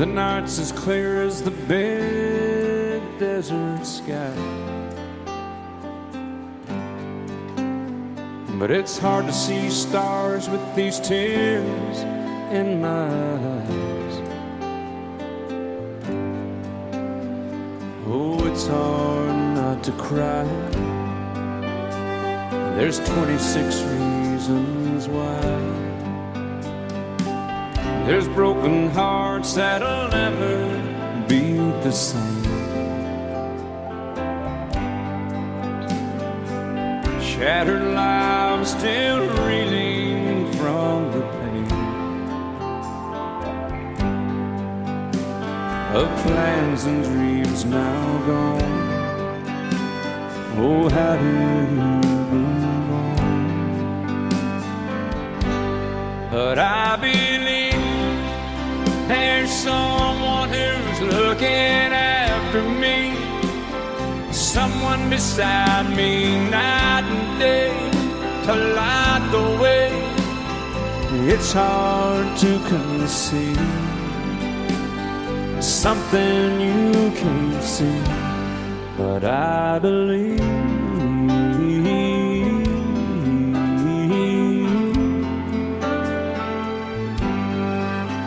The night's as clear as the big desert sky. But it's hard to see stars with these tears in my eyes. Oh, it's hard not to cry. There's 26 reasons why. There's broken hearts that'll never be the same. Shattered lives still reeling from the pain of plans and dreams now gone. Oh, how do you move on? But I believe there's someone who's looking after me, someone beside me night and day to light the way. It's hard to conceive something you can't see, but I believe.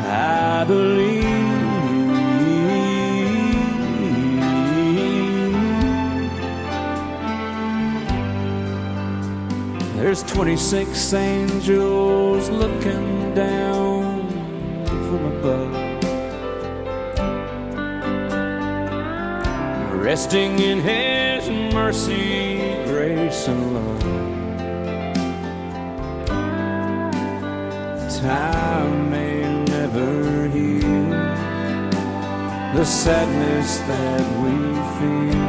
I believe. There's 26 angels looking down from above, resting in His mercy, grace, and love. Time may never heal the sadness that we feel,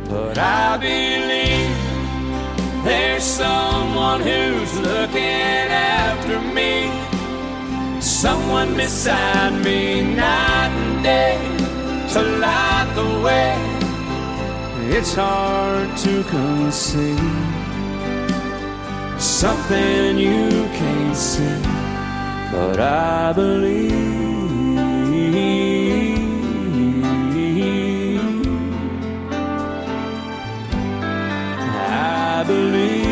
but I believe there's someone who's looking after me, someone beside me night and day to light the way. It's hard to conceive something you can't see, but I believe. I believe.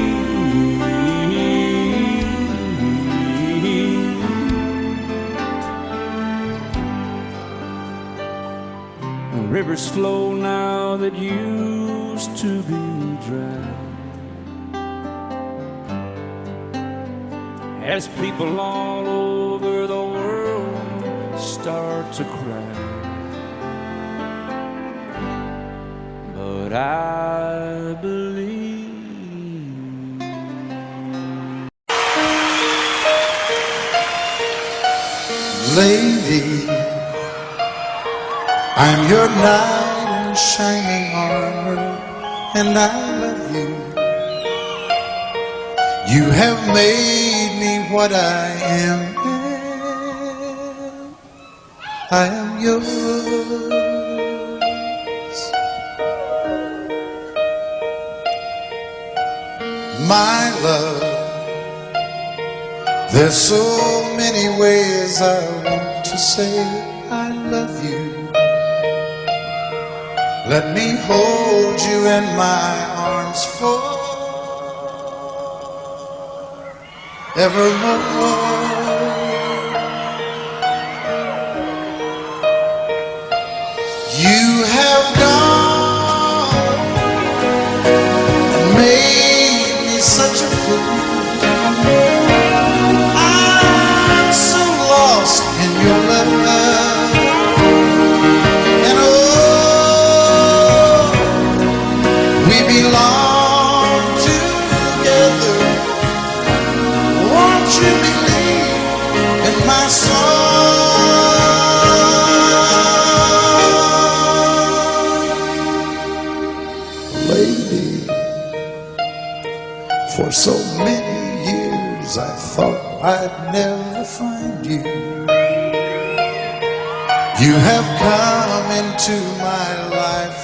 Rivers flow now that used to be dry, as people all over the world start to cry. But I believe. Lady, I'm your knight in shining armor, and I love you. You have made me what I am. I am yours. My love, there's so many ways I want to say I love you. Let me hold you in my arms forevermore. You have gone and made me such a fool. I'm so lost in your love. Belong together. Won't you believe in my song? Lady, for so many years I thought I'd never find you. You have come into my life,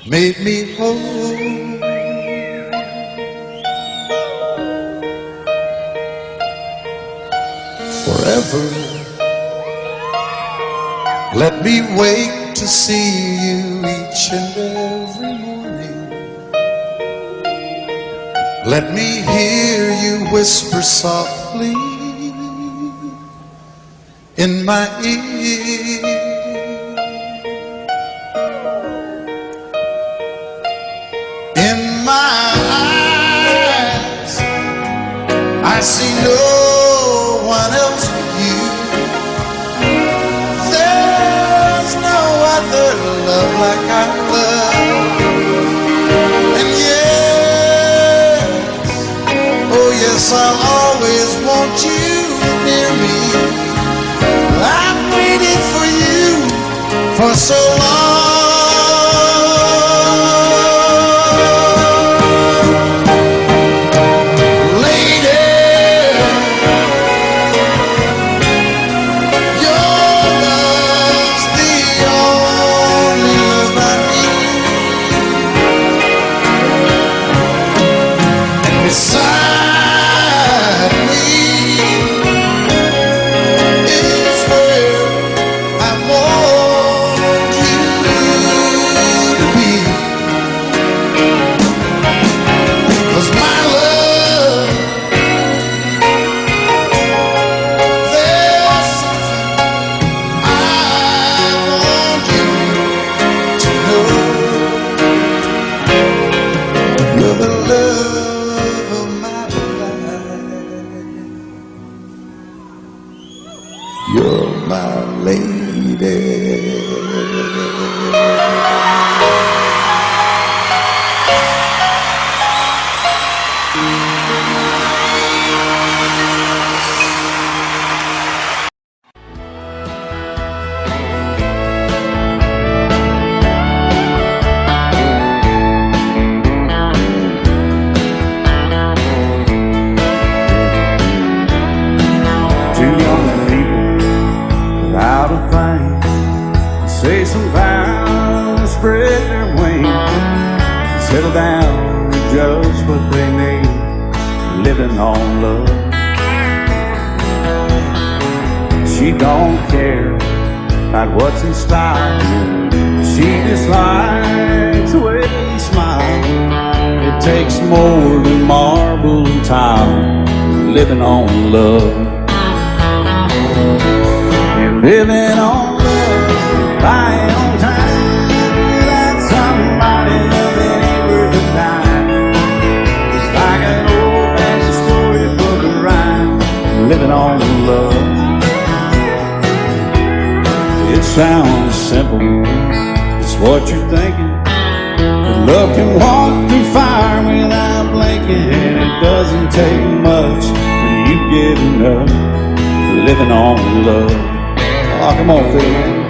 made me whole. river. Let me wake to see you each and every morning. Let me hear you whisper softly in my ear. In my eyes, I see no one else but you. There's no other love like I love. And yes, oh yes, I'll always want you near me. I've waited for you for so long. You're my lady. Say some vows, spread their wings, settle down to just what they need, living on love. She don't care about what's in style. She just likes the way you smile. It takes more than marble and tile, living on love. And living on buying on time without somebody loving ain't worth a dime. It's like an old-fashioned storybook of rhyme, living on love. It sounds simple, it's what you're thinking. But love can walk through fire without blinking. It doesn't take much when you get enough, living on love. Oh, come on, Phil.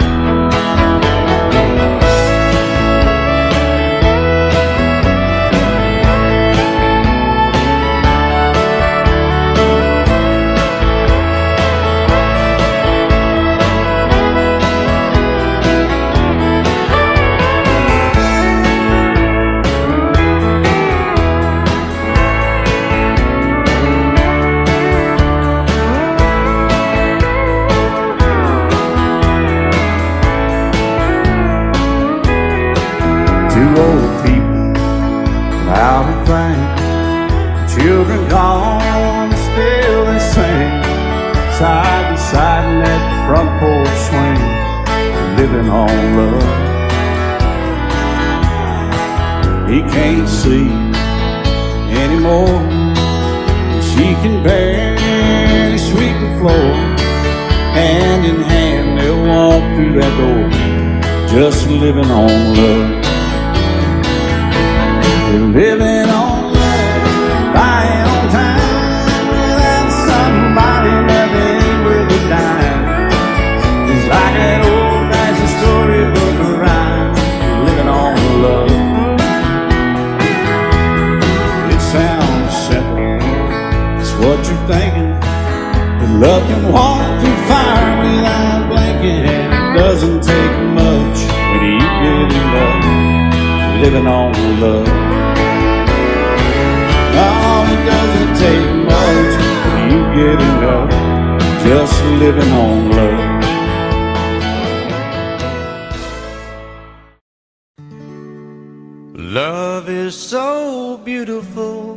Two old people out of fame, children gone, still they sing, side by side in that front porch swing, living on love. He can't see anymore, she can barely sweep the floor. Hand in hand they'll walk through that door, just living on love. Living on love, buying on time without somebody loving ain't worth a dime. It's like an old-fashioned storybook of rhyme, living on love. It sounds simple, it's what you're thinking. But love can walk through fire without blinking. And it doesn't take much when you get enough, living on love. Oh, it doesn't take much when you get enough, just living on love. Love is so beautiful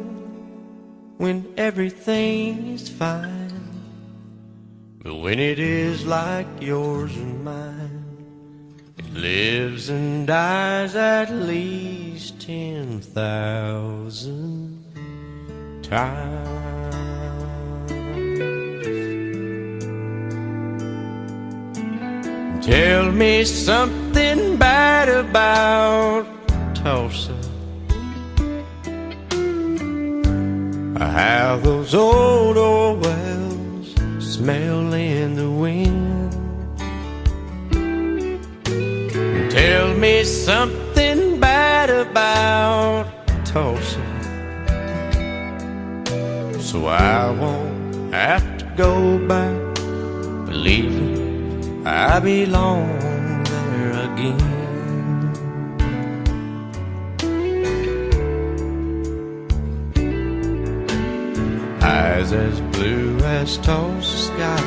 when everything is fine, but when it is like yours and mine, it lives and dies at least 10,000 times. Tell me something bad about Tulsa, how those old oil wells smell in the wind. Tell me something bad about Tulsa, so I won't have to go back believing I belong there again. Eyes as blue as Tulsa sky,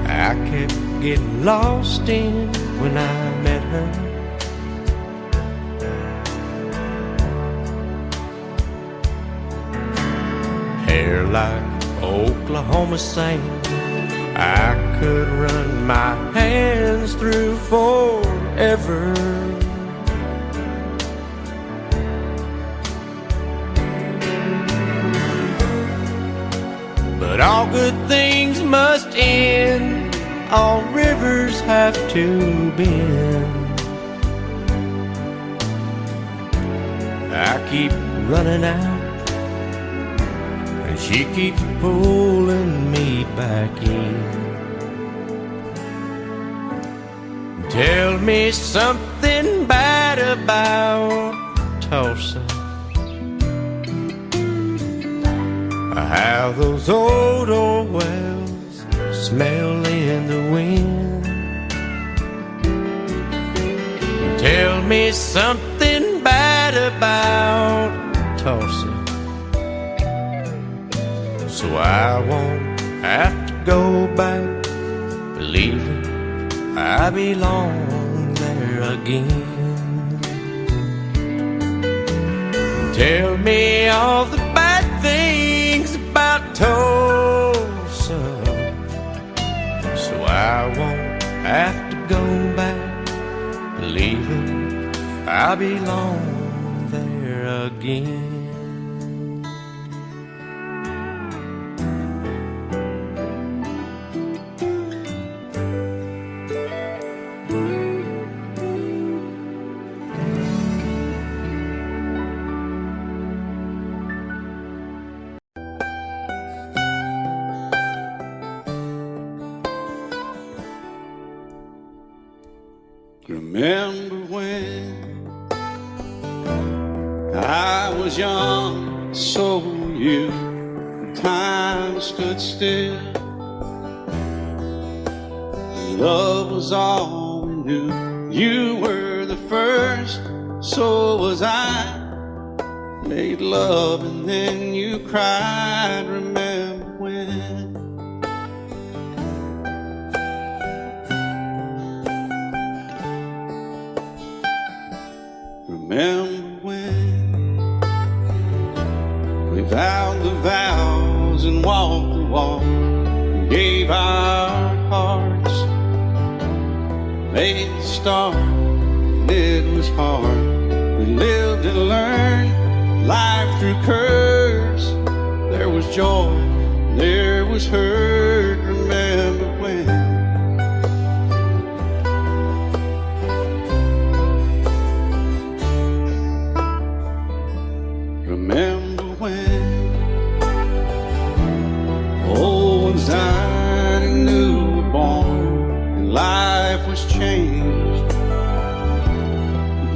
I kept getting lost in when I met her. Hair like Oklahoma sand, I could run my hands through forever. But all good things must end, all rivers have to bend. I keep running out, and she keeps pulling me back in. Tell me something bad about Tulsa, how those old oil wells smell in the wind. Tell me something bad about Tulsa, so I won't have to go back believing I belong there again. Tell me all the bad things about Tulsa, so I won't have to go back believing I belong there again. Remember when I was young, so were you. Time stood still. Love was all we knew. You were the first, so was I. Made love and then you cried. Remember when? Remember when we vowed the vows and walked the walk, and gave our hearts, made the start, and it was hard. We lived and learned life through curves. There was joy, there was hurt. Remember when? Remember when old ones died and new were born, and life was changed,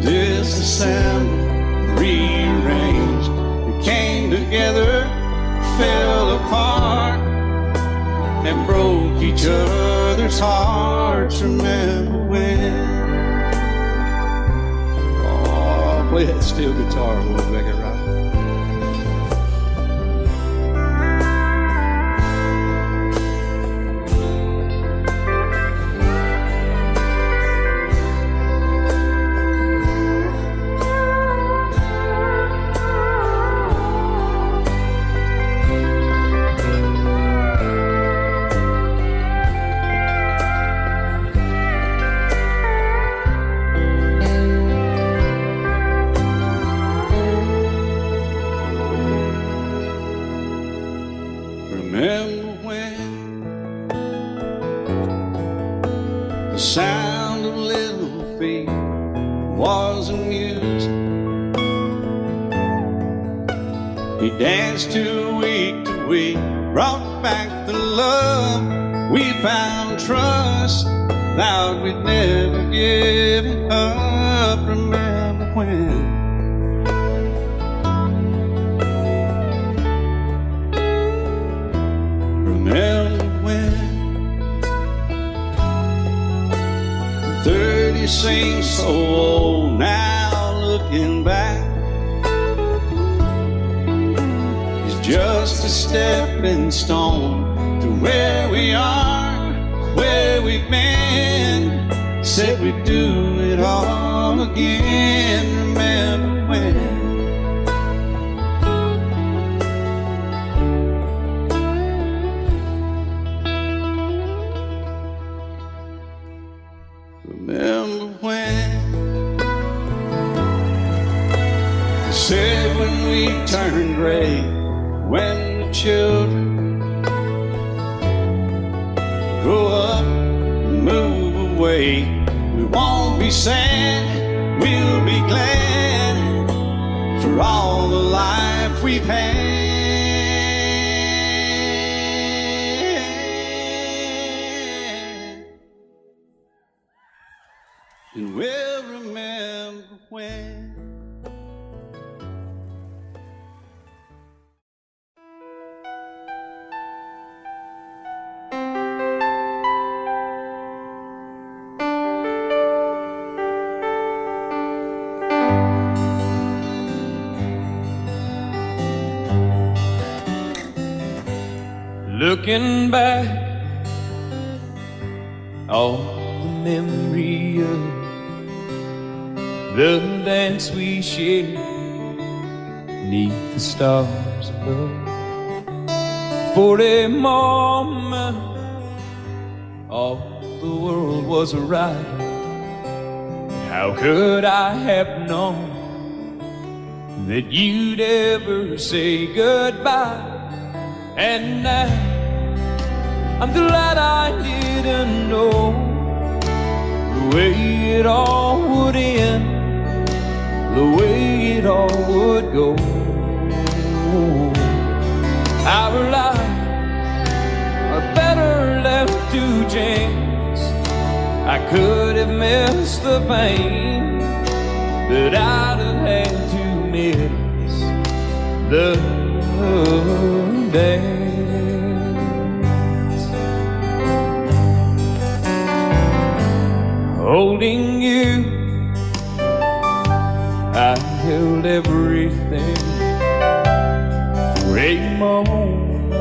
disassembled, rearranged. We came together, fell apart, and broke each other's hearts. Remember when? Oh, play that steel guitar, we'll make it right. He danced to week, brought back the love. We found trust, vowed we'd never give it up. Remember when? Remember when? 30 seems so old now, looking back. It's just a stepping stone to where we are, where we've been. Said we'd do it all again. Remember when? Remember when? They said when we turn gray, when the children grow up and move away, we won't be sad, we'll be glad for all the life we've had. And we'll remember when. Looking back, all the memory of the dance we shared neath the stars above. For a moment, all the world was right. How could I have known that you'd ever say goodbye? And now I'm glad I didn't know the way it all would end, the way it all would go. Our lives are better left to chance. I could have missed the pain, but I'd have had to miss the dance. Holding you, I held everything for a moment.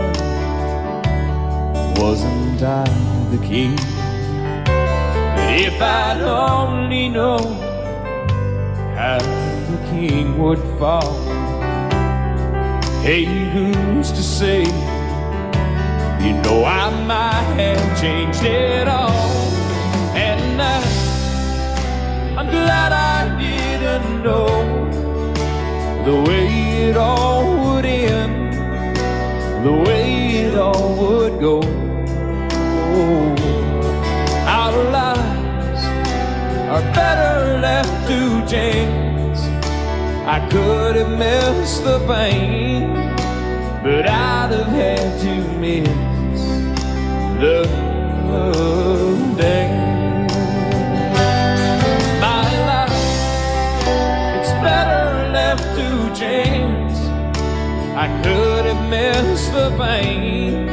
Wasn't I the king? But if I'd only known how the king would fall, hey, who's to say? You know I might have changed it all. And I'm glad I didn't know the way it all would end, the way it all would go. Our lives are better left to chance. I could have missed the pain, but I'd have had to miss the dance. My life, it's better left to chance. I could have missed the pain,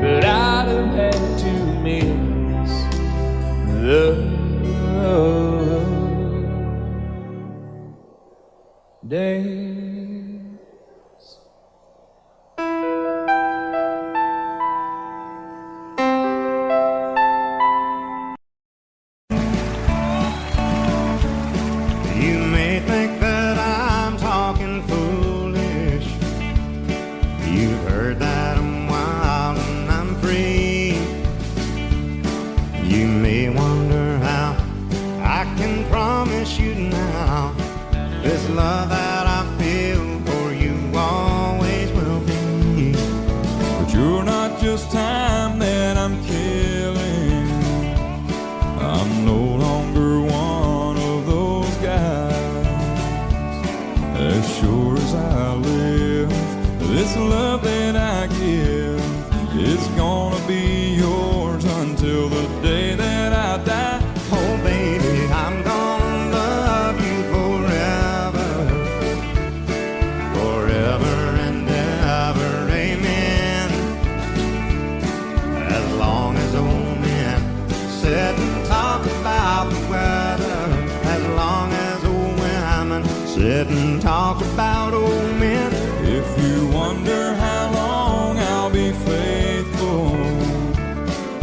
but I'd have had to miss the dance. You may think that I'm talking foolish. You've heard that I'm wild and I'm free. You may wonder how I can promise you now this love that I feel for you always will be. But you're not just time that I'm killing. I'm no longer one of those guys as sure as I live. This love that I give, it's gonna be yours until the day that I die. Oh baby, I'm gonna love you forever, forever and ever, amen. As long as old men sit and talk about the weather, as long as old women sit and talk about old men. If you wonder how long I'll be faithful,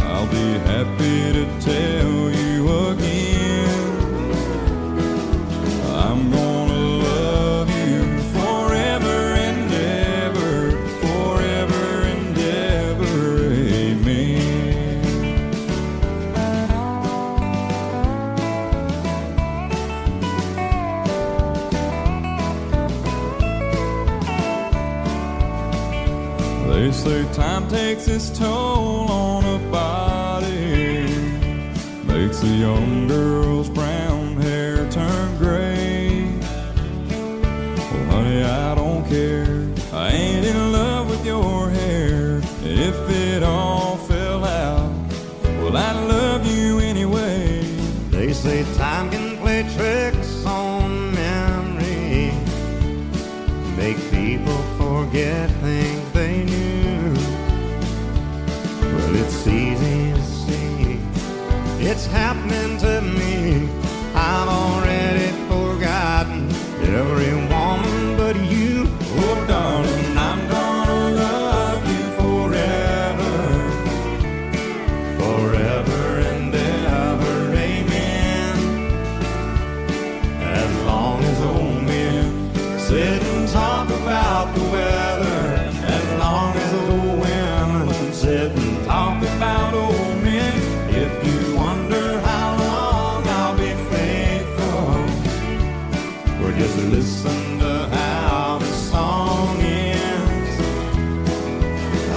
I'll be happy to tell you again. I'm gonna love you forever and ever, forever and ever, amen. They say time takes its toll on a body, makes a young girl's brown hair turn gray. Well, honey, I don't care. I ain't in love with your hair. If it all fell out, well, I love you anyway. They say time can play tricks on memory, make people forget things they knew. Well, it's easy to see, it's happening to me. I've already forgotten every woman but you. Oh, darling, I'm gonna love you forever, Forever and ever, amen. As long as old men sit and talk about the weather, as long as old women sit and talk about old men. If you wonder how long I'll be faithful, or just listen to how the song ends,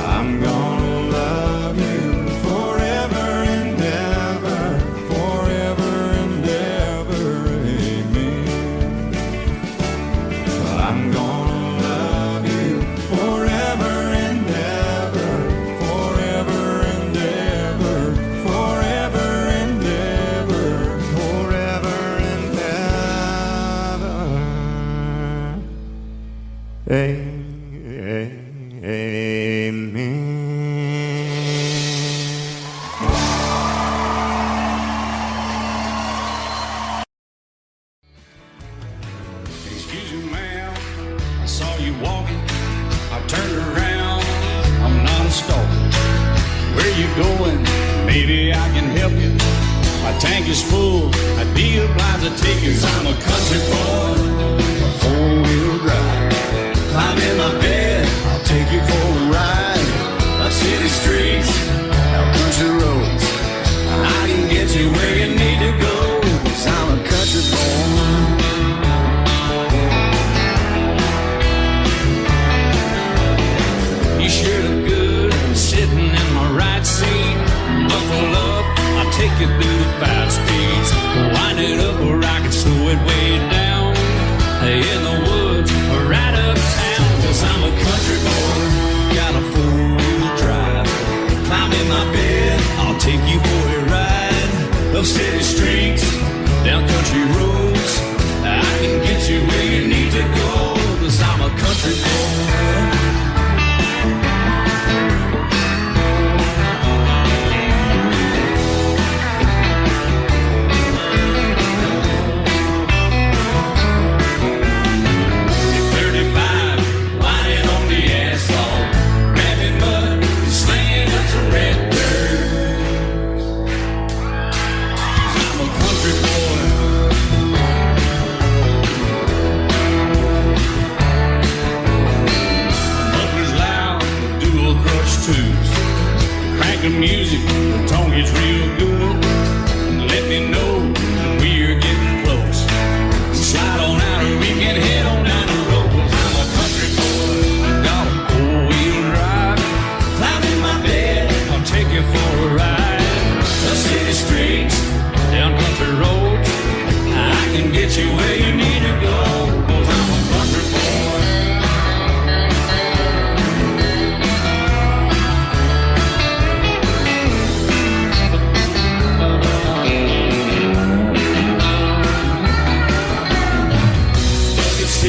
I'm gonna love you forever and ever, forever and ever, amen. I'm gonna love you forever and ever, Forever and ever, forever and ever. forever and ever. Amen. Excuse me, ma'am, I saw you walking. I turned around, I'm not a stalker. Where you going? Maybe I can help you. My tank is full, I'd be obliged to take you. 'Cause I'm a country boy, a four-wheel drive. Climb in my bed, I'll take you for a ride. Up city streets, out country roads. I can get you where you need to go. 'Cause I'm a country boy. You sure look good sitting in my right seat. Buckle up, I'll take you through the 5 speeds. Wind it up where I can slow it way down. In the woods or right uptown. 'Cause I'm a country boy, got a 4-wheel drive. Climb in my bed, I'll take you for a ride. Up city streets, down country roads. I can get you where you need to go. 'Cause I'm a country boy.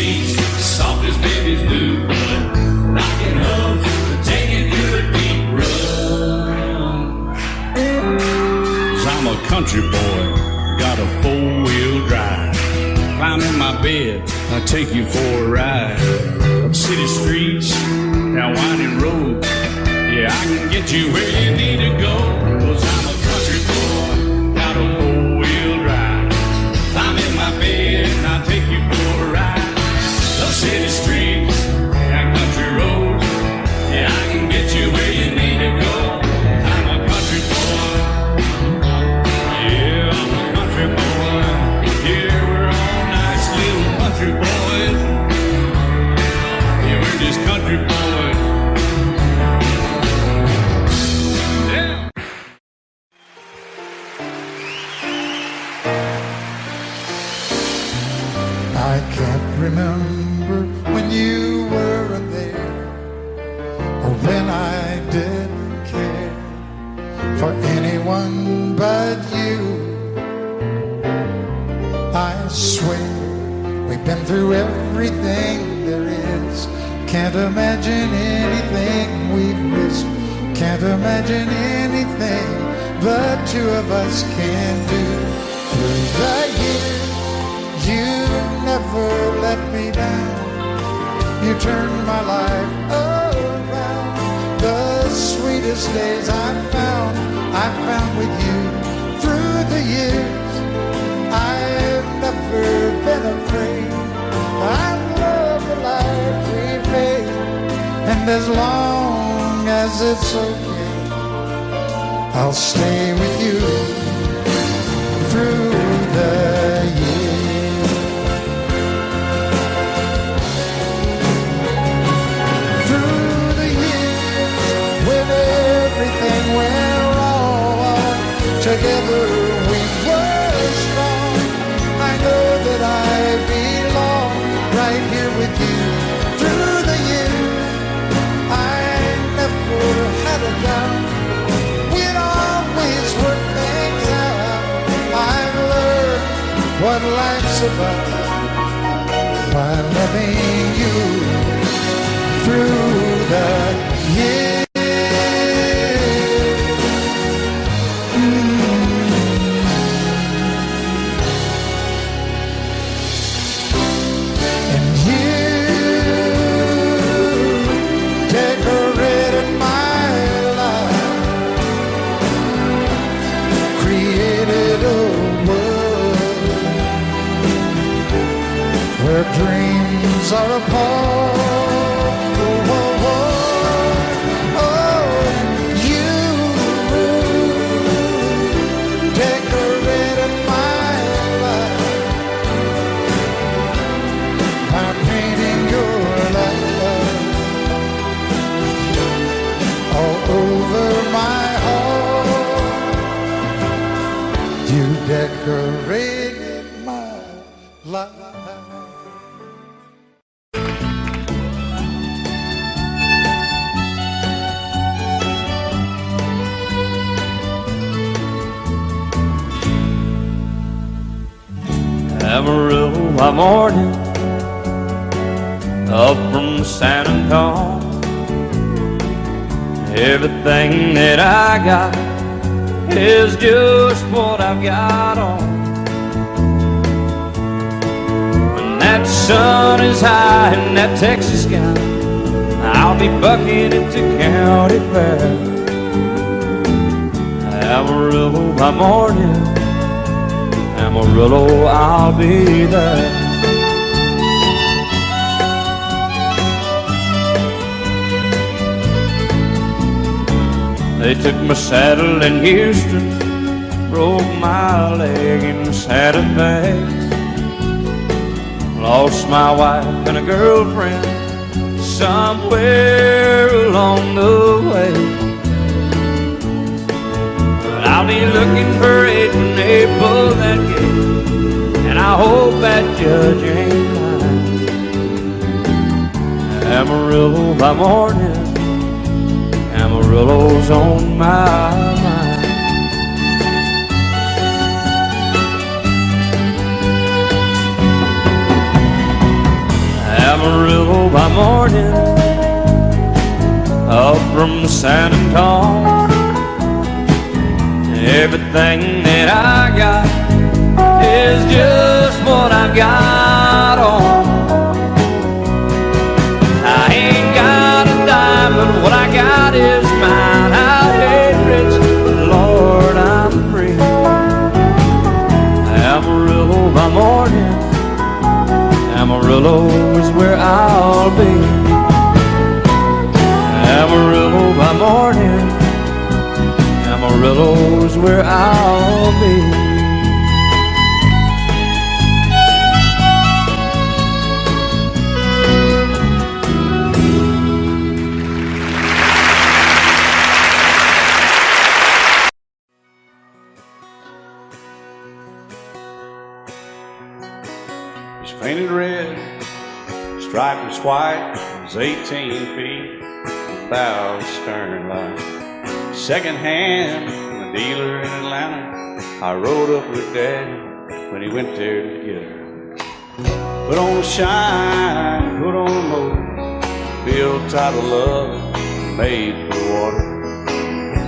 streets, soft as babies do, but rocking up to take it through a deep run. 'Cause I'm a country boy, got a four-wheel drive. Climb in my bed, I'll take you for a ride. Up city streets, down winding roads. Yeah, I can get you where you need to go. 'Cause I'm a country boy, got a four-wheel drive. Climb in my bed and I'll take you for a ride. Up city streets, down country roads. Yeah, I can get you where you need to go. I'm a country boy. Yeah, I'm a country boy. Yeah, we're all nice little country boys. Yeah, we're just country boys. Yeah. I can't remember when you weren't there, or when I didn't care for anyone but you. I swear we've been through everything there is. Can't imagine anything we've missed. Can't imagine anything the two of us can do. Through the years, you never let me down. You turned my life around. The sweetest days I found with you. Through the years, I've never been afraid. I love the life we made, and as long as it's okay, I'll stay with you through the years. Through the years, when everything went wrong, together we were strong. I know that I belong right here with you. Through the years, I never had a doubt. We'd always work things out. I've learned what life's about by loving you through the years. And you decorated my life, created a world where dreams are apart. Oh, oh, oh, oh, you decorated my life by painting your love all over my heart. You decorated my life. Amarillo by morning, up from San Antonio. Everything that I got is just what I've got on. When that sun is high in that Texas sky, I'll be bucking at the county fair. Amarillo by morning, Amarillo, I'll be there. They took my saddle in Houston, broke my leg in Santa Fe. Lost my wife and a girlfriend somewhere along the way. But I'll be looking for it when they pull that gate, and I hope that judge ain't lying. Amarillo by morning, Amarillo's on my mind. by morning, up from San Antonio. Everything that I got is just what I got on. I ain't got a dime, but what I got is mine. I ain't rich, but Lord, I'm free. Amarillo by morning, Amarillo is where I'll be. Amarillo by morning, Amarillo is where I'll be. It's painted red, striped was white, it was 18 feet, about the stern line. Second hand from a dealer in Atlanta, I rode up with Daddy when he went there to get her. Put on the shine, put on the motor, built tight of love, made for water.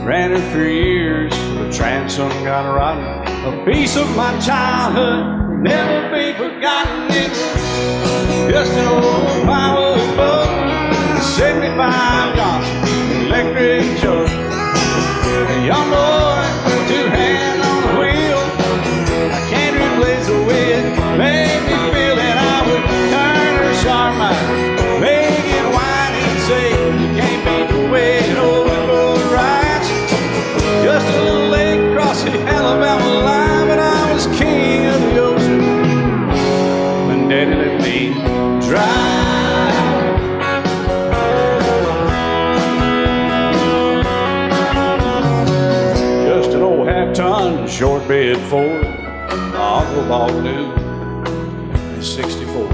Ran her for years, the transom got rotten. A piece of my childhood, never be forgotten. It's just an old power boat, 75 Johnson, electric jug. A young boy, two hands on the wheel. I can't replace the way it made me feel that I would turn her sharp mind, make it wide and say, you can't beat the way an old boat rides. Just a little lake across the Alabama line, but I was king of the ocean when Daddy let me drive. Just an old half-ton short bed Ford my uncle bought new in '64.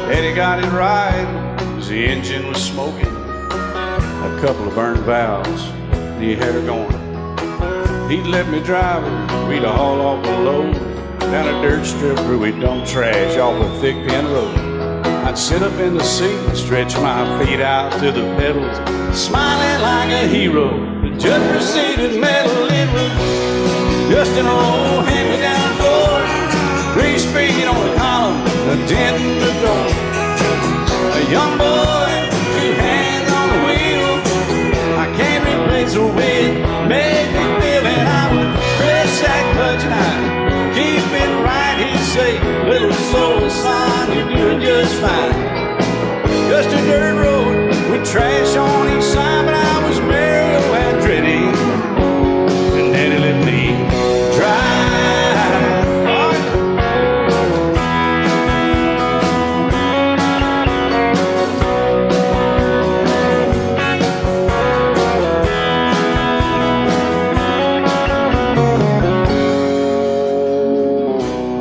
Daddy got it right, cause the engine was smoking, a couple of burned valves, and he had her going. He'd let me drive her, we'd haul off a load down a dirt strip where we'd dump trash off a thick pin road. I'd sit up in the seat and stretch my feet out to the pedals, smiling like a hero. The judge proceeded metal, it was just an old hand-me-down Ford, 3-speed on the column, a dent in the door. A young boy, two hands on the wheel, I can't replace the way it made me feel. And I would press that clutch and I'd keep it right. He'd say, little slow, son, you're doing just fine. Just a dirt road with trash on each side, but I was Mario Andretti, and Daddy let me drive.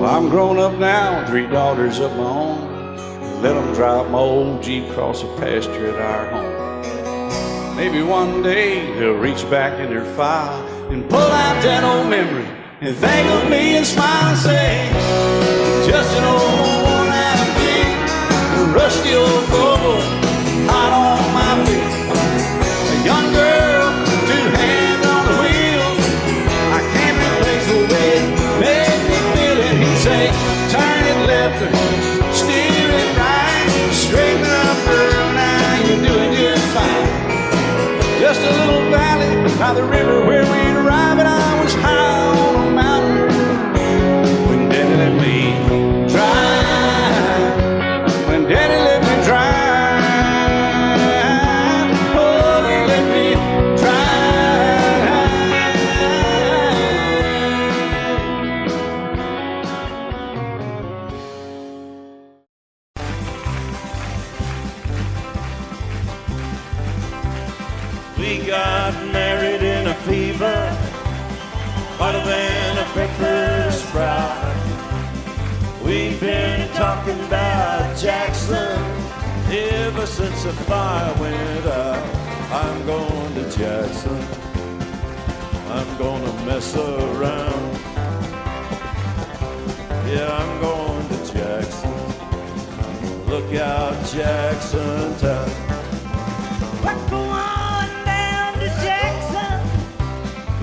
I'm grown up now, 3 daughters of my own. Let them drive my old Jeep across the pasture at our home. Maybe one day they'll reach back in their file and pull out that old memory and think of me and smile and say, just an old worn-out Jeep, a rusty old Volvo, hot on my feet. A young girl, 2 hands on the wheel, I can't replace the way it made me feel. And he'd say, turn it left or steer it right, straighten up girl, now you're doing just fine. Just a little valley by the river where we'd arrive, and I was high on a mountain when Daddy let me drive. When Daddy let me drive, oh, he let me drive. We got married in a fever, hotter than a pepper sprout. We've been talking about Jackson ever since the fire went out. I'm going to Jackson, I'm gonna mess around. Yeah, I'm going to Jackson, Look out, Jackson Town. We're going down to Jackson.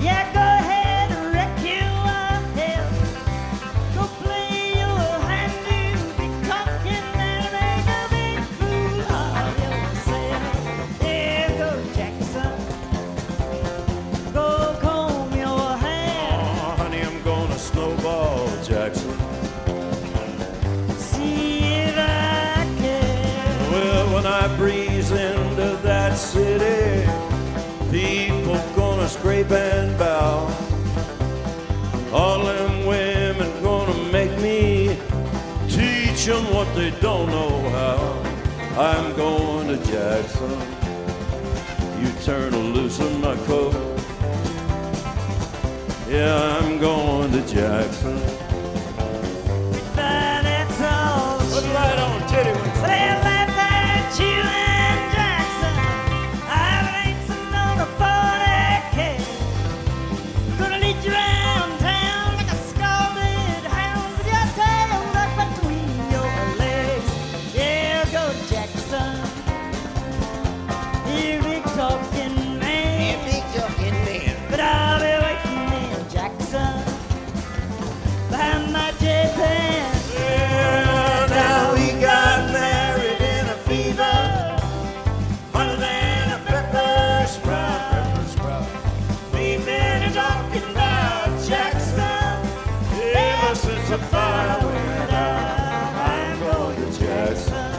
Yeah, go ahead and wreck you a hell. Go play your hand, you'll be talking and make a big fool of yourself. Yeah, go Jackson. Go comb your hair. Oh, honey, I'm gonna snowball Jackson. See if I can. Well, when I breeze into that city, people gonna scrape and bow. All them women gonna make me teach them what they don't know how. I'm going to Jackson. You turn a loose in my coat. Yeah, I'm going to Jackson. But that's all. Put the light on, titty wings. Well, that's you and Jackson. I've racing on a 40K. Gonna lead you around town like a scalded hound with your tail tucked between your legs. Yeah, go Jackson. You big talking man. But I'll be waiting in Jackson behind my J-Pan. Yeah, now he got married in a fever, hotter than a pepper sprout. We've been talking about Jackson ever since the fire went out. I'm going to Jackson,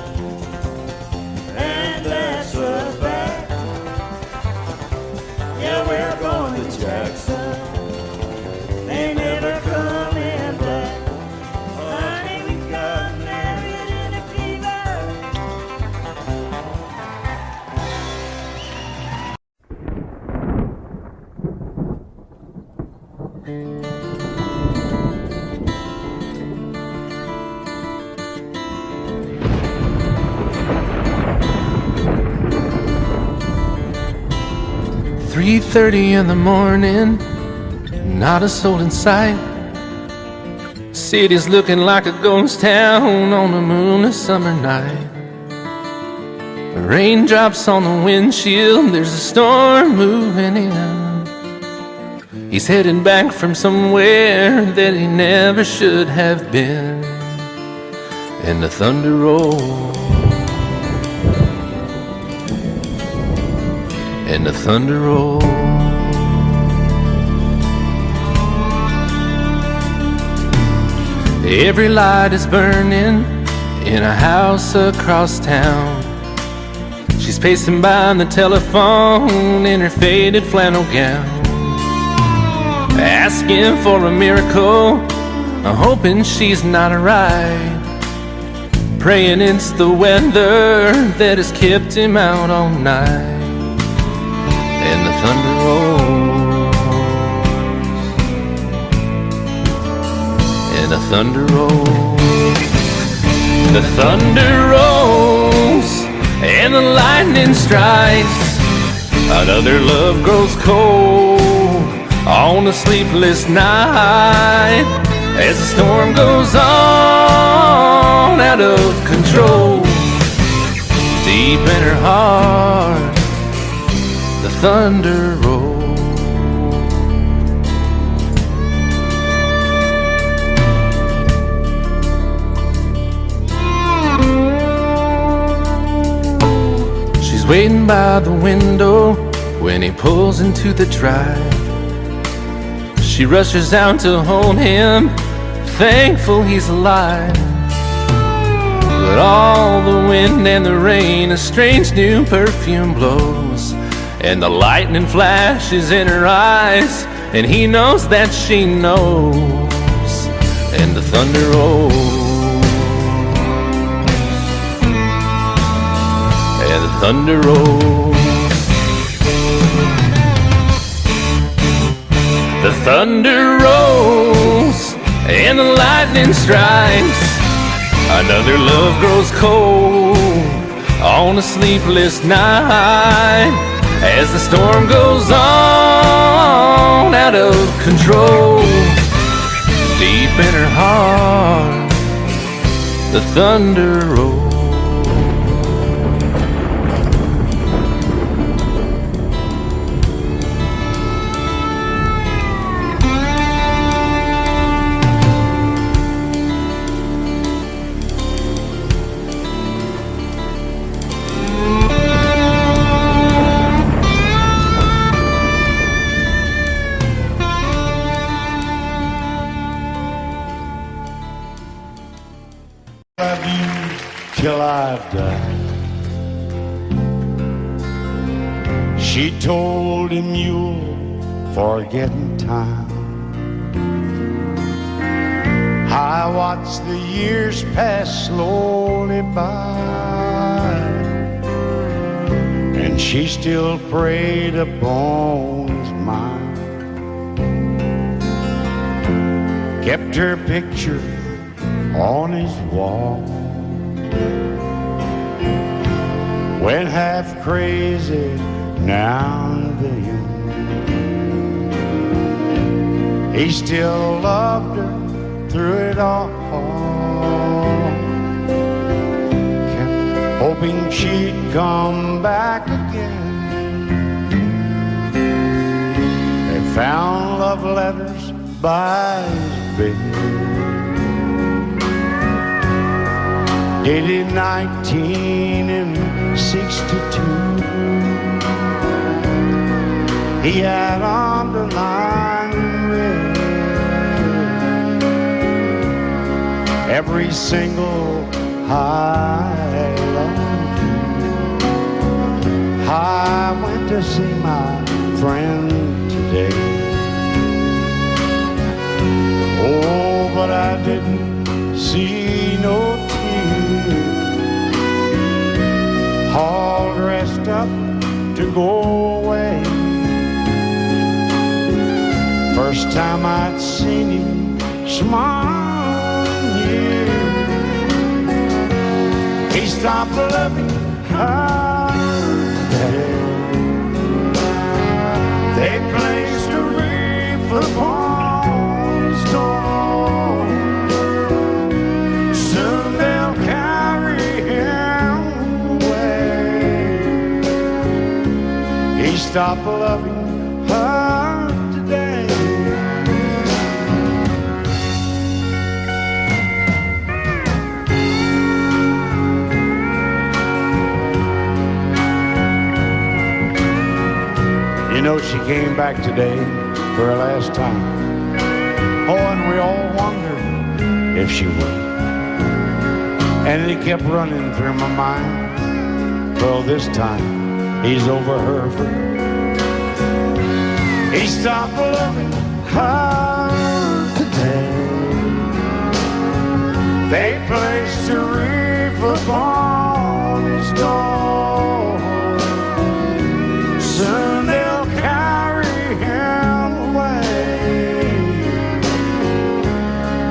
and that's a fact. Yeah, we're going to Jackson. They never coming back. Honey, we got married in a fever. 3:30 in the morning, not a soul in sight. City's looking like a ghost town on a moonless summer night. Raindrops on the windshield, there's a storm moving in. He's heading back from somewhere that he never should have been. And the thunder rolls, and the thunder rolls. Every light is burning in a house across town. She's pacing by the telephone in her faded flannel gown, asking for a miracle, hoping she's not right, praying it's the weather that has kept him out all night. And the thunder rolls, and the thunder rolls. The thunder rolls, and the lightning strikes. Another love grows cold on a sleepless night, as the storm goes on out of control. Deep in her heart, the thunder rolls. She's waiting by the window when he pulls into the drive. She rushes out to hold him, thankful he's alive. But all the wind and the rain, a strange new perfume blows, and the lightning flashes in her eyes, and he knows that she knows. And the thunder rolls, and the thunder rolls. The thunder rolls, and the lightning strikes. Another love grows cold on a sleepless night, as the storm goes on out of control. Deep in her heart, the thunder rolls. I've died. She told him you'll forget in time. I watched the years pass slowly by, and she still preyed upon his mind. Kept her picture on his wall. Went half crazy now and then. He still loved her through it all. Kept hoping she'd come back again. They found love letters by his bed, dated 1962. He had underlined in red every single I love you. I went to see my friend today. Oh, but I didn't see no tears. All dressed up to go away. First time I'd seen him smile in years. He stopped loving her today. They placed a wreath upon his door. Soon they'll carry him away. He stopped loving her today. You know, she came back today for her last time. Oh, and we all wondered if she would. And it kept running through my mind. Well, this time he's over her for good. He stopped loving her today. They placed a wreath upon his door. Soon they'll carry him away.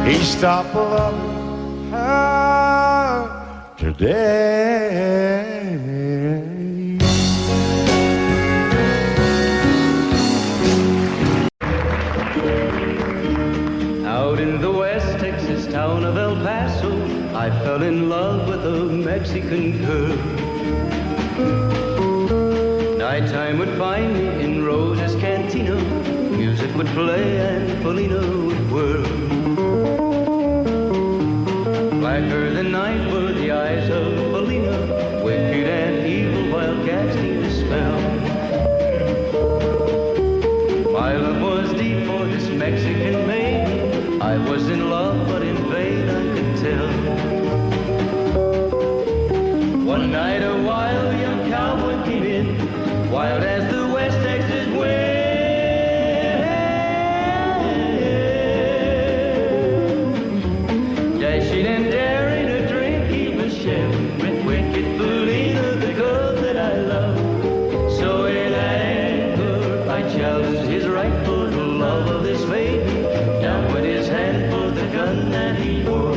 He stopped loving her today. Out in the West Texas town of El Paso, I fell in love with a Mexican girl. Nighttime would find me in Rose's Cantina. Music would play and Felina would whirl. Blacker than night were the eyes of Felina, wicked and evil while casting a spell. My love was deep for this Mexican maiden. I was in love, but in vain I could tell. One night a wild young cowboy came in, wild as the West Texas wind. Dashing and daring a drink he was sharing with wicked Felina, the girl that I love. So in anger I challenged his right for the love of this maiden. Down went his hand for the gun that he wore.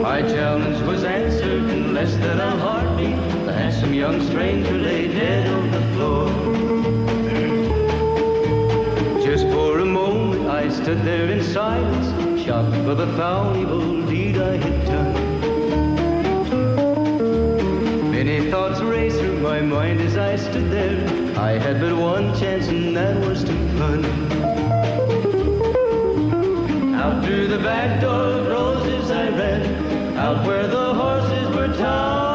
My challenge was answered in less than a heartbeat. The handsome young stranger lay dead on the floor. Just for a moment I stood there in silence, shocked for the foul evil deed I had done. Many thoughts raced through my mind as I stood there. I had but one chance and that was to run. Out through the back door of Roses I ran, out where the horses were tied.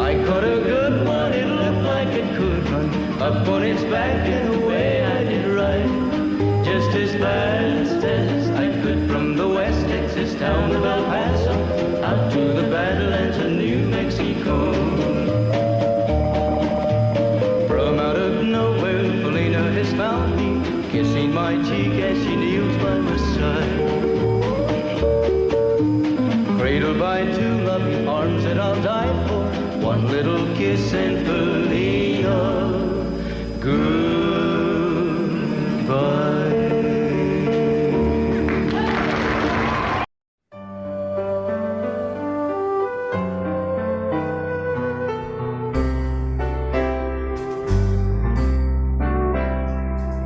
I caught a good one, it looked like it could run, up on its back and away I did ride. Just as fast my two loving arms that I'll die for. One little kiss and Felia, goodbye.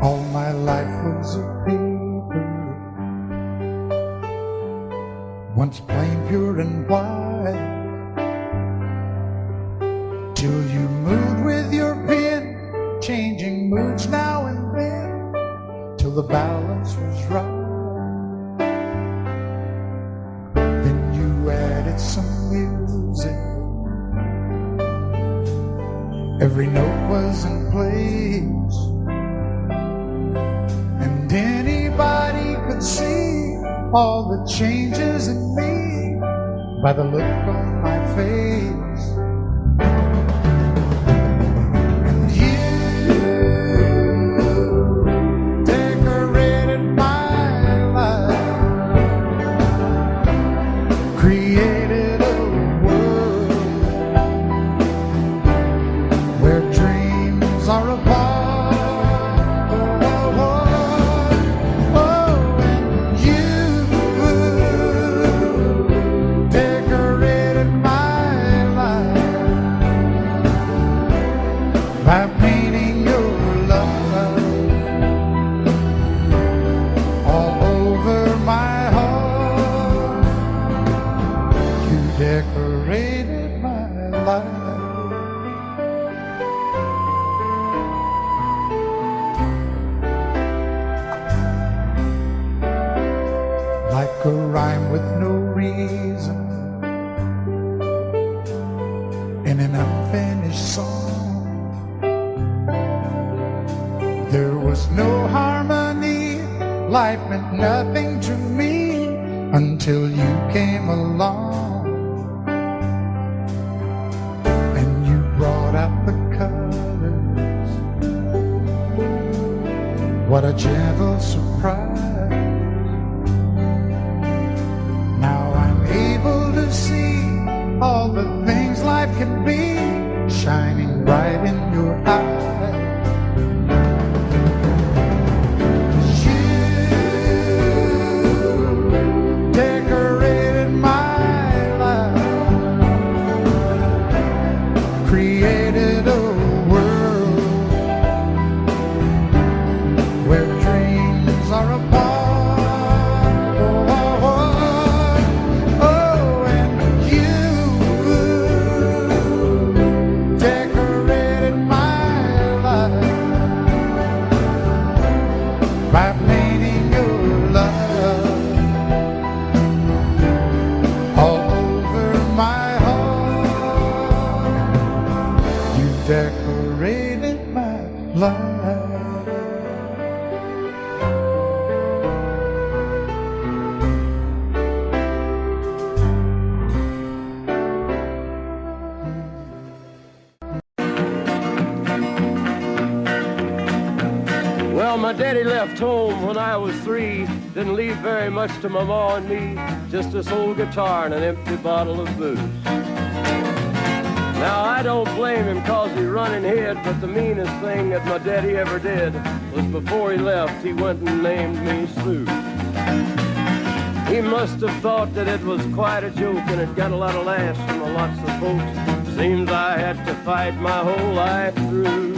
All my life was a paper, once plain, pure, and white, till you moved with your pen, changing moods now and then, till the balance was right. Then you added some music, every note was in place, and anybody could see all the changes in me by the look on my face. And you decorated my life, created a world where dreams are apart. By painting your love all over my heart, you decorated my life. Like a rhyme with no reason in an unfinished song. There was no harmony, life meant nothing to me until you came along. And you brought out the colors, what a gentle surprise. Now I'm able to see all the things life can be, shining bright in your eyes. Created a world where dreams are apart. Oh, and you decorated my life by painting your love all over my heart. You decorated my life. Well, my daddy left home when I was 3. Didn't leave very much to my ma and me, just this old guitar and an empty bottle of booze. Now, I don't blame him 'cause he run and hid, but the meanest thing that my daddy ever did was before he left, he went and named me Sue. He must have thought that it was quite a joke, and it got a lot of laughs from lots of folks. Seems I had to fight my whole life through.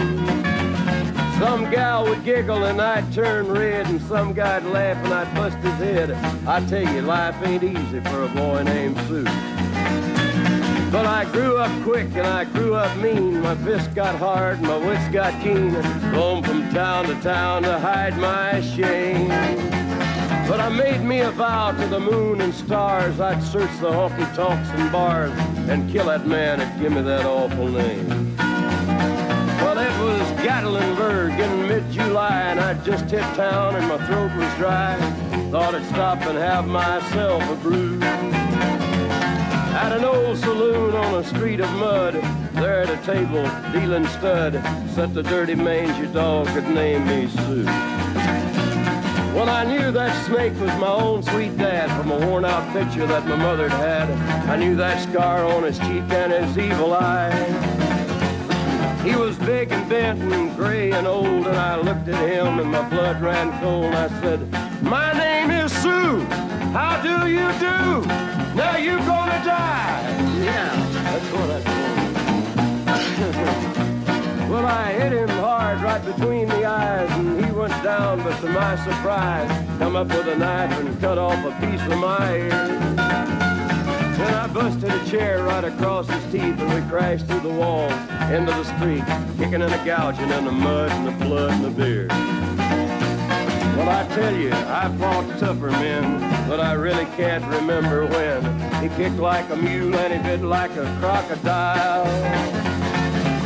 Some gal would giggle and I'd turn red, and some guy'd laugh and I'd bust his head. I tell you, life ain't easy for a boy named Sue. But I grew up quick and I grew up mean. My fists got hard and my wits got keen. Roam from town to town to hide my shame. But I made me a vow to the moon and stars, I'd search the honky-tonks and bars and kill that man that give me that awful name. Well, it was Gatlinburg in mid-July, and I'd just hit town and my throat was dry. Thought I'd stop and have myself a brew. At an old saloon on a street of mud, there at a table, dealing stud, sat the dirty mangy dog that named me Sue. Well, I knew that snake was my own sweet dad from a worn-out picture that my mother'd had. I knew that scar on his cheek and his evil eye. He was big and bent and gray and old, and I looked at him and my blood ran cold. I said, "My name is Sue. How do you do? Now you're gonna die." Yeah, that's what I told him. Well, I hit him hard right between the eyes, and he went down, but to my surprise, come up with a knife and cut off a piece of my ear. Then I busted a chair right across his teeth, and we crashed through the walls into the street, kicking and a gouging in the mud and the blood and the beer. Well, I tell you, I fought tougher men, but I really can't remember when. He kicked like a mule and he bit like a crocodile.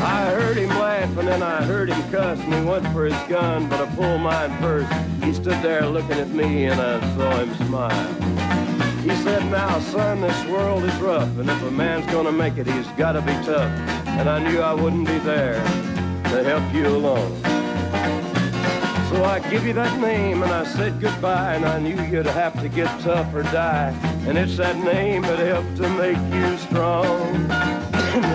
I heard him laugh and then I heard him cuss, and he went for his gun, but I pulled mine first. He stood there looking at me and I saw him smile. He said, "Now, son, this world is rough, and if a man's gonna make it, he's gotta be tough." And I knew I wouldn't be there to help you along. So I give you that name and I said goodbye, and I knew you'd have to get tough or die. And it's that name that helped to make you strong.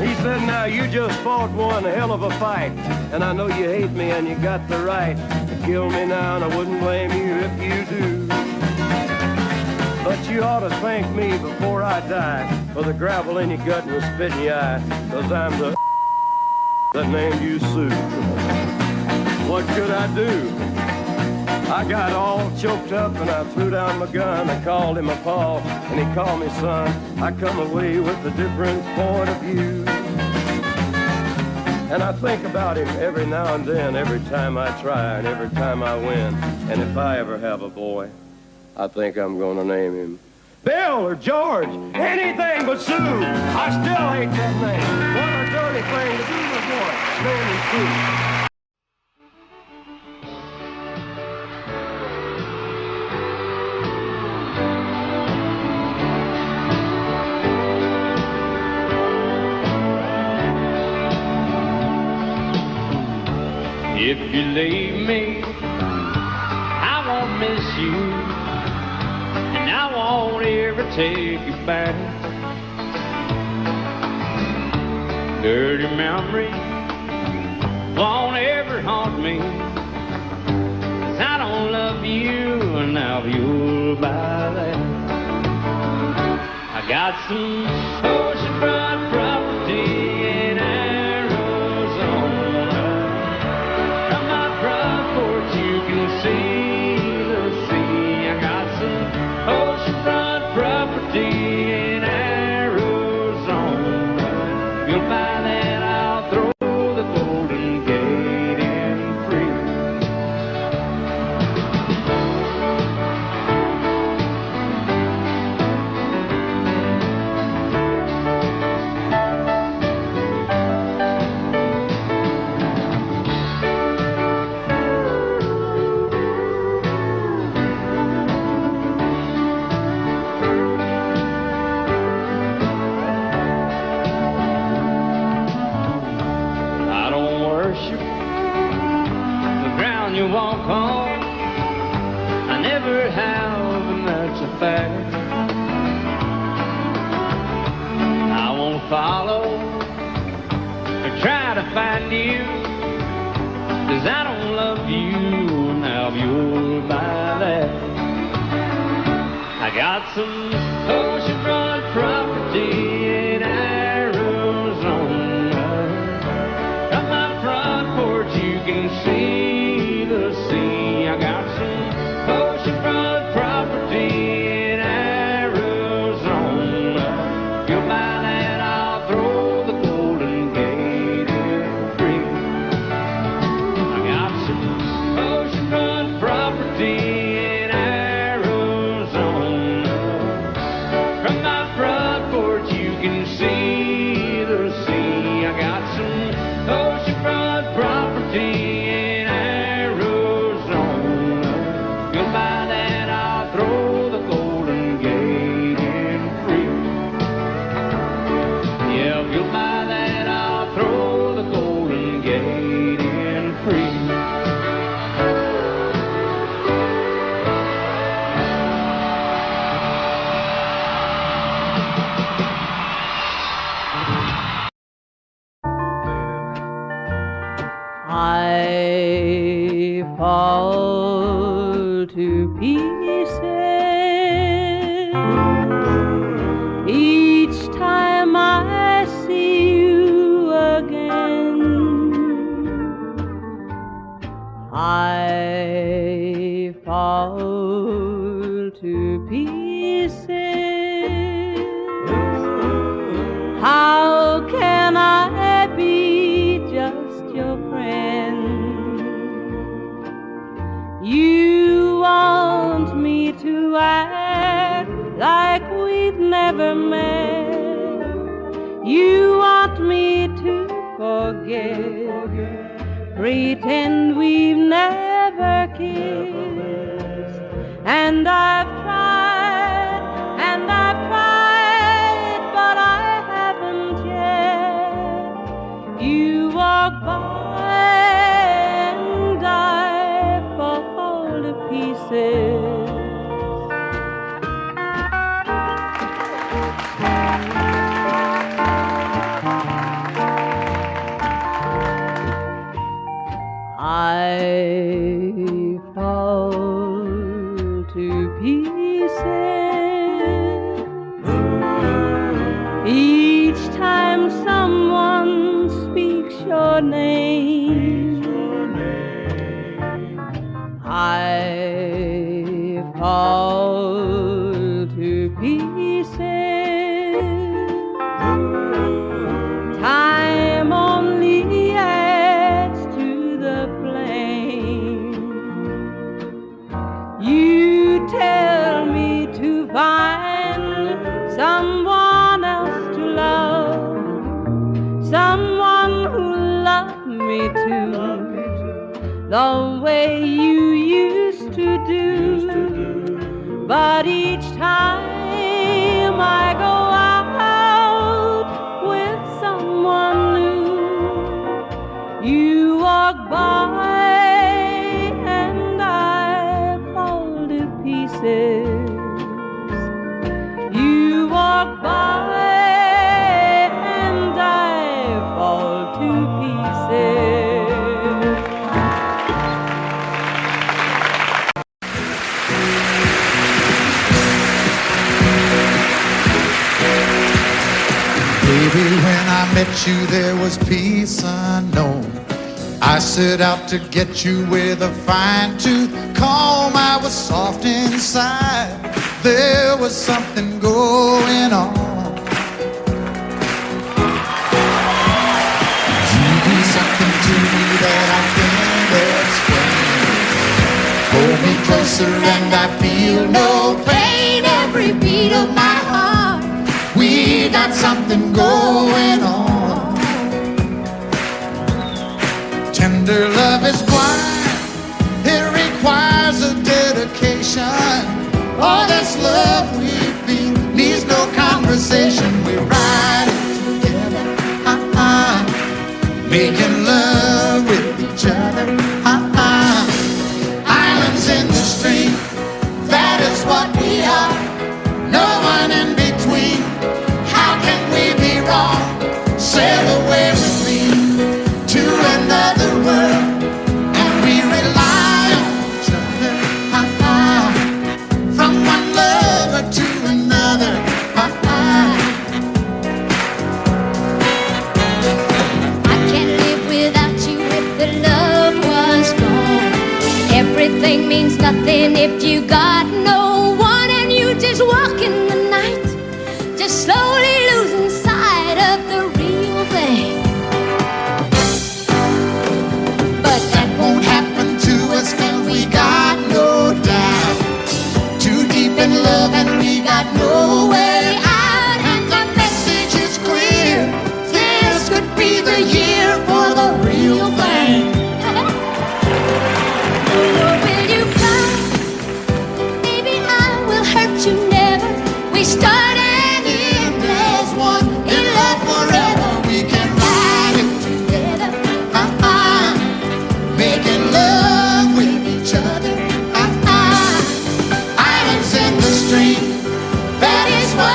He said, "Now you just fought one hell of a fight, and I know you hate me and you got the right to kill me now, and I wouldn't blame you if you do. But you ought to thank me before I die for the gravel in your gut and the spit in your eye, 'cause I'm the that named you Sue." What could I do? I got all choked up and I threw down my gun. I called him a pa and he called me son. I come away with a different point of view. And I think about him every now and then, every time I try and every time I win. And if I ever have a boy, I think I'm gonna name him Bill or George, anything but Sue. I still hate that name. What a dirty thing to do to a boy. Name him Sue. If you leave me, I won't miss you, and I won't ever take you back. Dirty memory won't ever haunt me, 'cause I don't love you, and now you'll buy that. I got some oceanfront property in Arizona. From my front porch you can see the sea. I got some oceanfront property in Arizona. You'll buy that, I'll throw the Golden Gate in free. I don't worship the ground you walk on. I never have, and that's a fact. I won't follow or try to find you, 'cause I don't love you, now you'll buy that. I got some oceanfront property in Arizona. From my front porch you can see the sea. I got some oceanfront property in Arizona. You'll buy that, I'll throw the Golden Gate in free. I got some oceanfront property in Arizona. to pieces. How can I be just your friend? You want me to act like we've never met. You want me to forget, pretend we've never kissed. And I've tried, but I haven't yet. You walk by and I fall to pieces. I fall to pieces each time someone speaks your name. I fall to pieces. Time only adds to the flame. You tell me to find someone else to love, someone who loved me too, the way you used to do. But each time I go out with someone new, you walk by and I fall to pieces. You walk by and I fall to pieces. Baby, when I met you, there was peace unknown. I set out to get you with a fine-tooth comb. I was soft inside. There was something going on. You do something to me that I can't explain. Hold me closer and I feel no pain. Every beat of my heart, we got something going on. Tender love is blind. It requires a dedication. All this love we feel needs no conversation. We ride it together, making love with each other, Islands in the stream, that is what we are. No one in between. How can we be wrong? Sail away with me to another world, and we rely on each other, from one lover to another. I can't live without you if the love was gone. Everything means nothing if you got no one, and you just walk in the night, just slowly losing sight of the real thing. But that won't happen to us, and we got no doubt. Too deep in love and we got no way out. And the message is clear. This could be the year for the real thing. Will you cry? Baby, I will hurt you never. We start and end as one. In love forever, we can ride it together, making love with each other, islands in the stream, that is what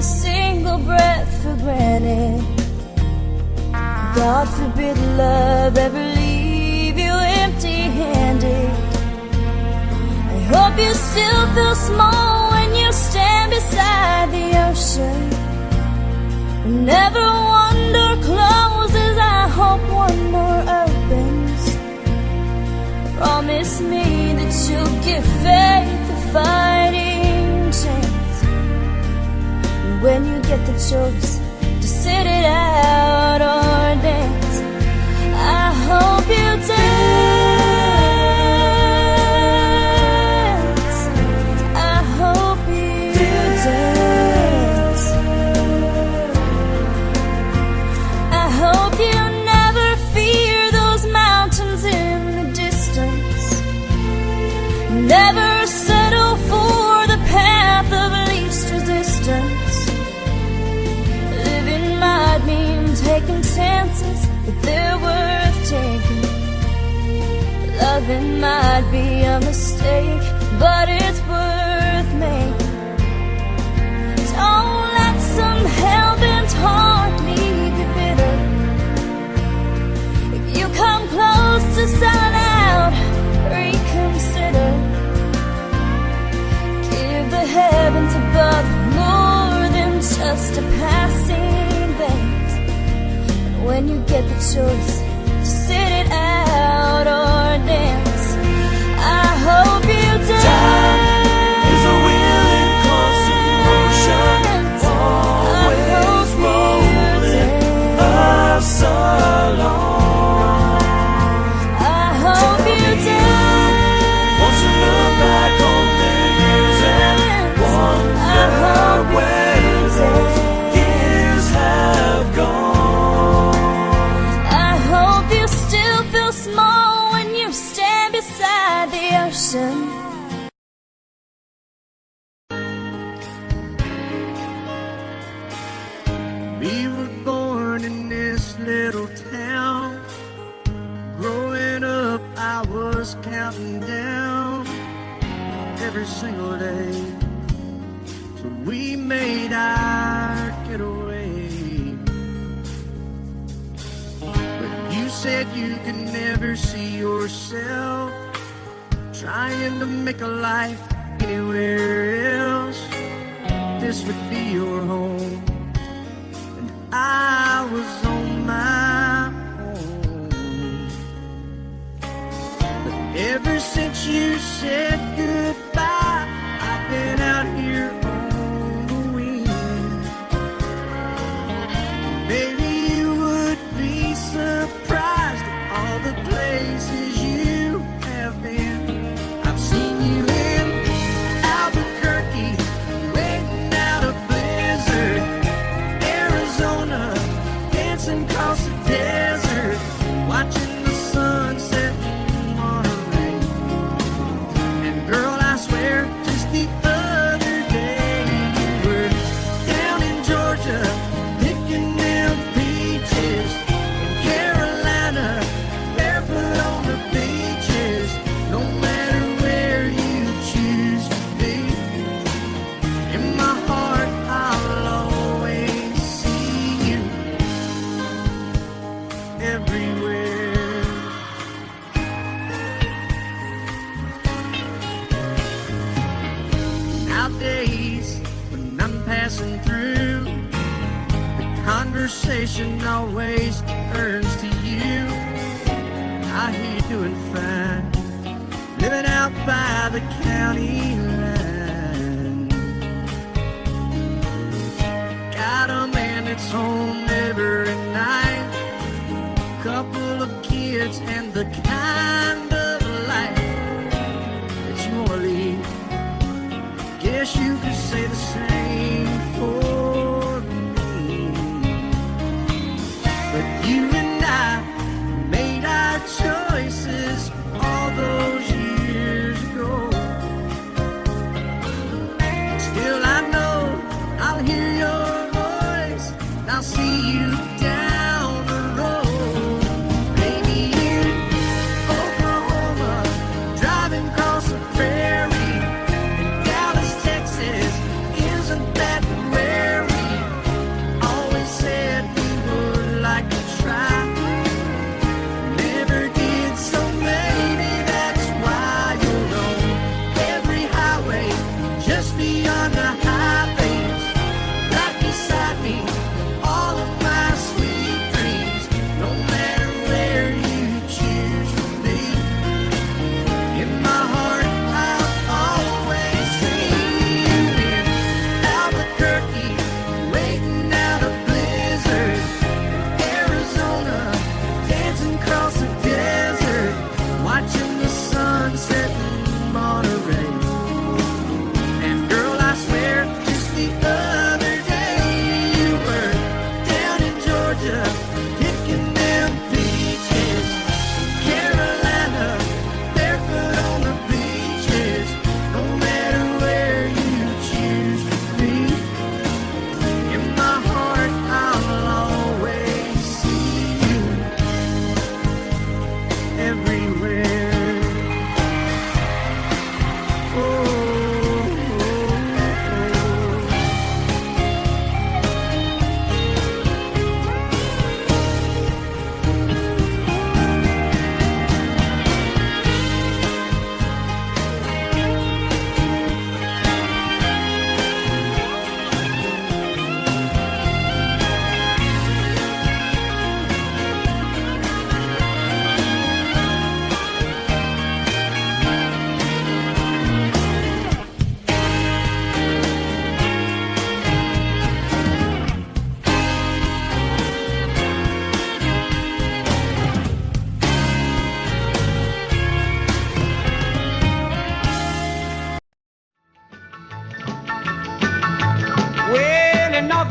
every single breath for granted. God forbid love ever leave you empty-handed. I hope you still feel small when you stand beside the ocean. Never one door closes, I hope one more opens. Promise me that you'll give faith a fighting chance. And when you get the choice to sit it out or dance, I hope you dance. I hope you dance. I hope you never fear those mountains in the distance. Never settle for the path of least resistance. Living might mean taking chances, but they're worth taking. Loving might be a mistake, but it's worth making. Don't let some hell-bent heart leave you bitter. If you come close to selling out, reconsider. Give the heavens above more than just a passing glance. And when you get the choice to sit it out or dance, I hope you dance. Time is a wheel in constant motion, always rolling us along. I hope you dance. Won't you look back on the years and wonder where those years have gone? I hope you still feel small when you stand beside the ocean. We were born in this little town. Growing up, I was counting down every single day till we made our getaway. But you said you could never see yourself trying to make a life anywhere else. This would be your home, and I was on my own. But ever since you said goodbye, I've been out here on the wing. Maybe you would be surprised at all the places you have been. I've seen you in Albuquerque, waiting out a blizzard, Arizona, dancing across the desert, watching the sunset in Monterey. And girl, I swear, just the other day you were down in Georgia, picking them peaches. In Carolina, barefoot on the beaches. No matter where you choose to be, in my heart I'll always see you everywhere. Nowadays, when I'm passing through, the conversation always turns to you. I hear you doing fine, living out by the county line. Got a man that's home every night, couple of kids, and the kind of life that you wanna lead. Guess you could say the same for me. But you and I made our choices all those years ago. Still I know I'll hear your voice, and I'll see you down the road. Maybe in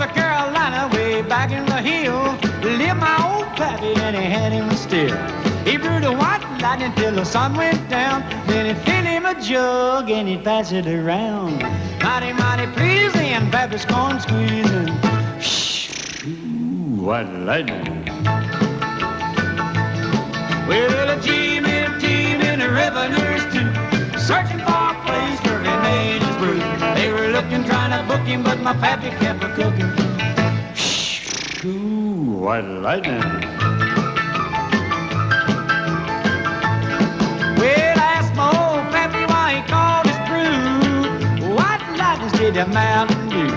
North Carolina, way back in the hills, lived my old pappy and he had him still. He brewed a white lightning till the sun went down. Then he'd fill him a jug and he'd pass it around. Mighty, mighty pleasing, Baptist corn squeezing. Ooh, white lightning. Well, a team and a revenues too, searching for a place where he made his brew. They were looking, trying to book him, but my pappy kept a-cooking. Ooh, white lightning. Well, I asked my old pappy why he called his brew White Lightning did the Mountain Dew.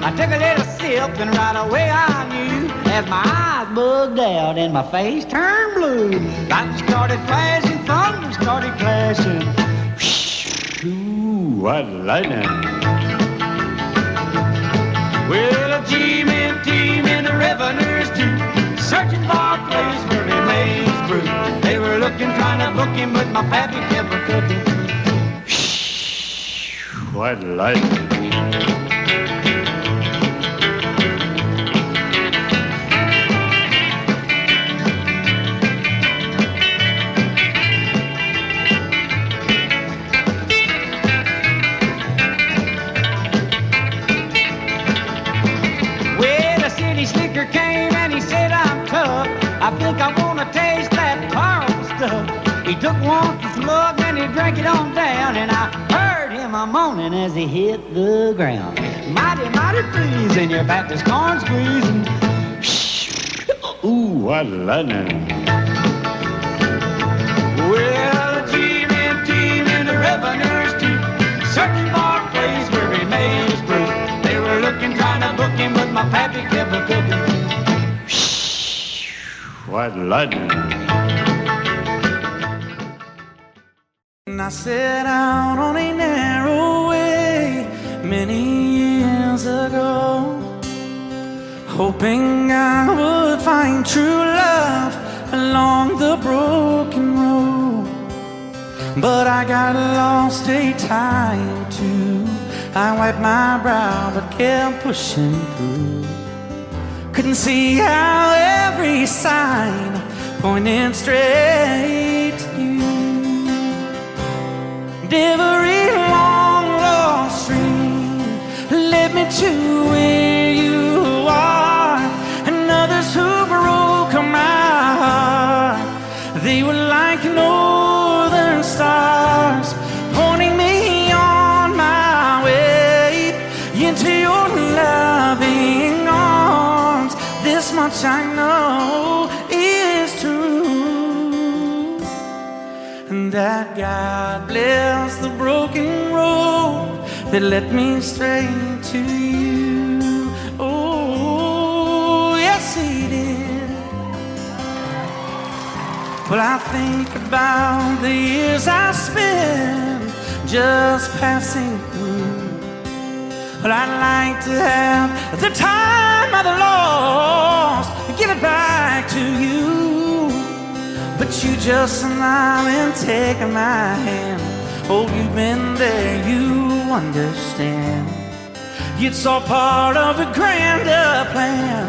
I took a little sip and right away I knew, as my eyes bugged out and my face turned blue. Lightning started flashing, thunder started clashing. Ooh, white lightning. Well, a team and the revenues too, searching for a place where he made his brew. They were looking, trying to book him, but my pappy kept a-cooking. White lightning. Slicker came and he said, I'm tough. I think I want to taste that powerful stuff. He took one slug and he drank it on down, and I heard him a moaning as he hit the ground. Mighty, mighty pleasing, your Baptist corn squeezing. Ooh, what lightning. Well, a team and the revenues too, searching for a place where he made his brew. They were looking, trying to book him, but my pappy kept a-cooking. White lightning. And I set out on a narrow way many years ago, hoping I would find true love along the broken road. But I got lost a time or two. I wiped my brow but kept pushing through. Couldn't see how every sign pointed straight to you. And every long lost stream led me to where you are. And others who broke my heart, they were like northern stars, pointing me on my way into your loving arms. This much I know is true, and that God bless the broken road that led me straight to you. Oh, yes, He did. Well, I think about the years I spent just passing through. Well, I'd like to have the time of the lost, give it back to you. But you just smile and take my hand. Oh, you've been there, you understand. It's all part of a grander plan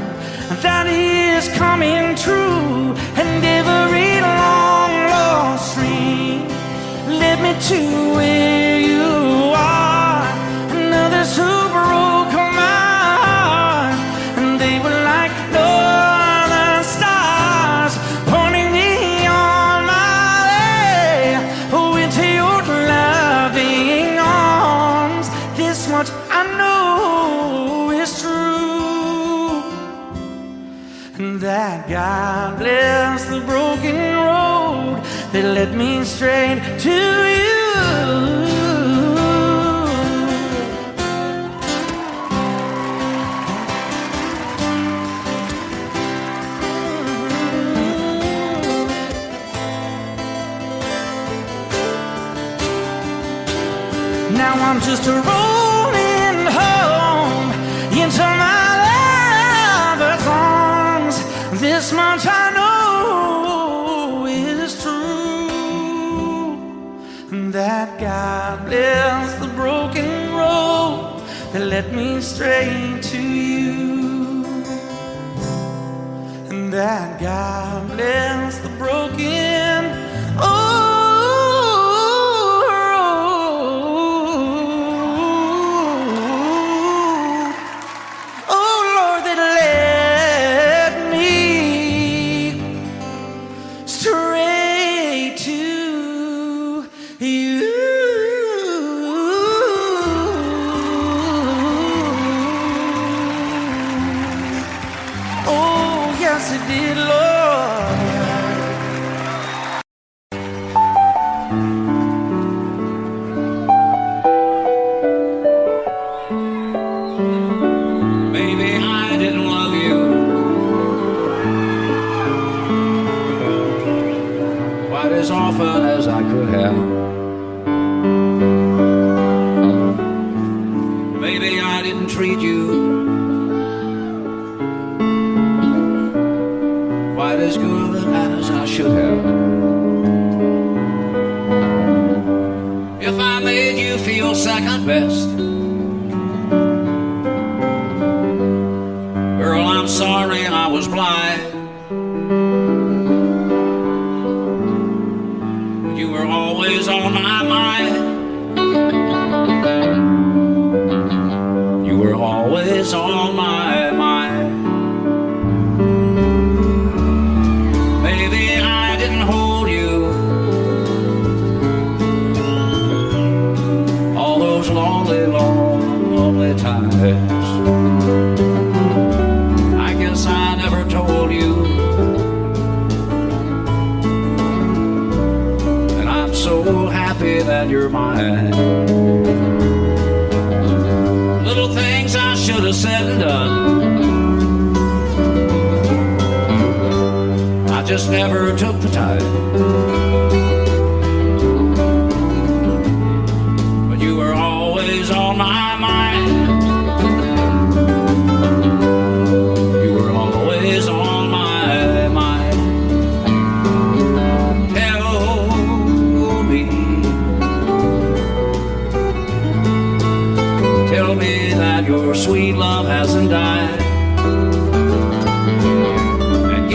that is coming true. And every long lost stream led me to where you are. And others who broke my heart, and they were like northern stars, pointing me on my way into your loving arms. This much I know is true, and that God bless the broken road that led me straight to you. Now I'm just rolling home into my lover's arms. This much I know is true, and that God bless the broken road that led me straight to you. that God bless the broken. Oh Lord, that led me straight to you. Oh, yes, it did, Lord. Maybe I didn't love you quite as often as I could have. Maybe I didn't treat you quite as good as I should have. If I made you feel second best, girl, I'm sorry I was blind. You were always on my mind. You were always on my mind. Maybe I didn't hold you all those lonely, lonely times. I guess I never told you, and I'm so happy that you're mine. Little things I should have said and done, I just never took the time. But you were always on my mind. You were always on my mind. Tell me, tell me that your sweet love hasn't died. And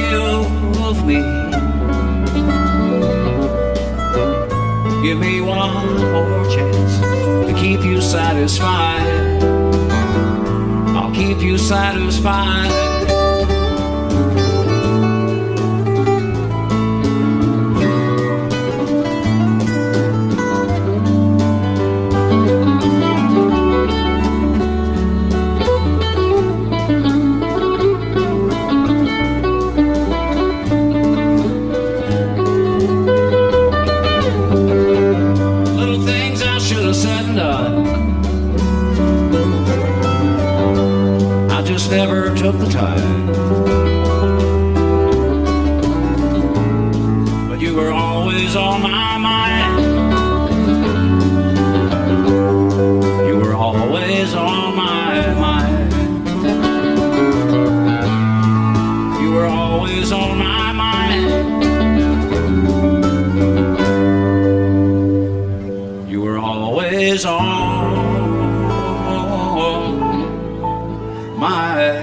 give me one more chance to keep you satisfied. I'll keep you satisfied. Never took the time, but you were always on my mind. You were always on my mind. You were always on my mind. You were always on my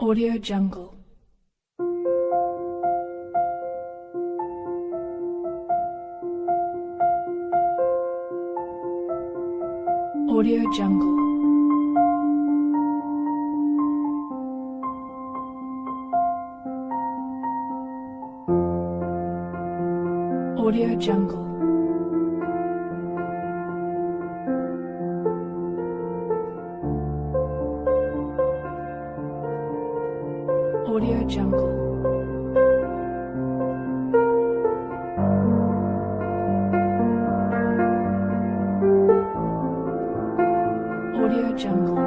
Audio Jungle. Audio Jungle. Audio Jungle. Audio Jungle. Audio Jungle.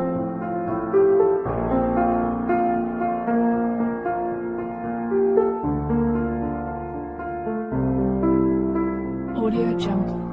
Audio Jungle.